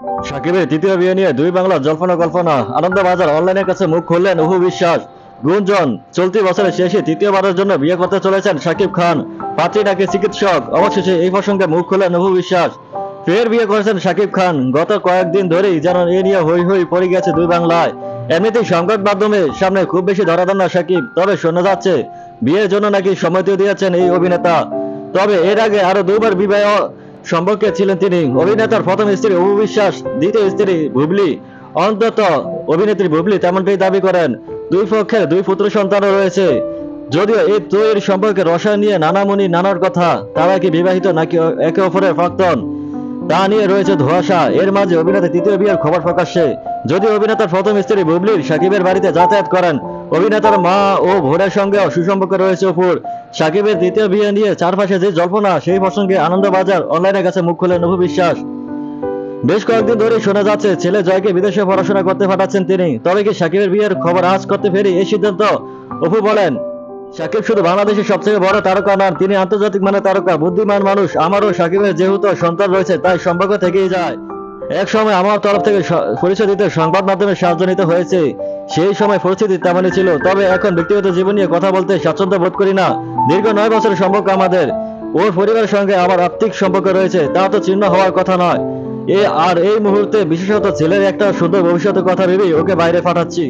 সাকিবের তৃতীয় বিয়ে নিয়ে দুই বাংলা জল্পনা কল্পনা। আনন্দবাজার অনলাইনের কাছে মুখ খুললেন অপু বিশ্বাস। গুঞ্জন, চলতি বছরের শেষে তৃতীয়বারের জন্য বিয়ে করতে চলেছেন শাকিব খান। পাত্রী নাকি চিকিৎসক। অবশেষে এই প্রসঙ্গে মুখ খুললেন অপু বিশ্বাস। ফের বিয়ে করেছেন শাকিব খান। গত কয়েকদিন ধরেই যেন এ নিয়ে হই হই পড়ে গেছে দুই বাংলায়। এমনিতেই সংবাদ মাধ্যমে সামনে খুব বেশি ধরা দেন না শাকিব, তবে শোনা যাচ্ছে বিয়ের জন্য নাকি সম্মতিও দিয়েছেন এই অভিনেতা। তবে এর আগে আরো দুবার বিবাহ সম্পর্কে ছিলেন তিনি। অভিনেতার প্রথম স্ত্রী অপু বিশ্বাস, দ্বিতীয় স্ত্রী বুবলি। অন্তত অভিনেত্রী বুবলি তেমনটাই দাবি করেন। দুই পক্ষের দুই পুত্র সন্তানও রয়েছে। যদিও এই তৈরি সম্পর্কে রসায়ন নিয়ে নানামুনি নানার কথা। তারা কি বিবাহিত নাকি একে অপরের প্রাক্তন, তা নিয়ে রয়েছে ধোঁয়াশা। এর মাঝে অভিনেতা তৃতীয় বিয়ের খবর প্রকাশ্যে। যদিও অভিনেতার প্রথম স্ত্রী বুবলির সাকিবের বাড়িতে যাতায়াত করেন, অভিনেতার মা ও বোনের সঙ্গেও সুসম্পর্ক রয়েছে অপুর। সাকিবের দ্বিতীয় বিয়ে নিয়ে চারপাশে যে জল্পনা, সেই প্রসঙ্গে আনন্দবাজার অনলাইনের কাছে মুখ খুলেন অপু বিশ্বাস। বেশ কয়েকদিন ধরেই শোনা যাচ্ছে ছেলে জয়কে বিদেশে পড়াশোনা করতে পাঠাচ্ছেন তিনি। তবে কি সাকিবের বিয়ের খবর আজ করতে ফেরি এই সিদ্ধান্ত? অপু বলেন, সাকিব শুধু বাংলাদেশের সবথেকে বড় তারকা নন, তিনি আন্তর্জাতিক মানের তারকা, বুদ্ধিমান মানুষ। আমারও সাকিবের যেহেতু সন্তান রয়েছে, তাই সম্পর্ক থেকেই যায়। এক সময় আমার তরফ থেকে পরিচয় দিতে সংবাদ মাধ্যমের সাহায্য নিতে হয়েছে। সেই সময় পরিস্থিতি তেমনই ছিল। তবে এখন ব্যক্তিগত জীবন নিয়ে কথা বলতে স্বাচ্ছন্দ্য বোধ করি না। দীর্ঘ 9 বছরের সম্পর্ক আমাদের। ওর পরিবারের সঙ্গে আমার আত্মিক সম্পর্ক রয়েছে, তা তো ছিন্ন হওয়ার কথা নয়। আর এই মুহূর্তে বিশেষত ছেলের একটা সুন্দর ভবিষ্যতের কথা ভেবেই ওকে বাইরে পাঠাচ্ছি।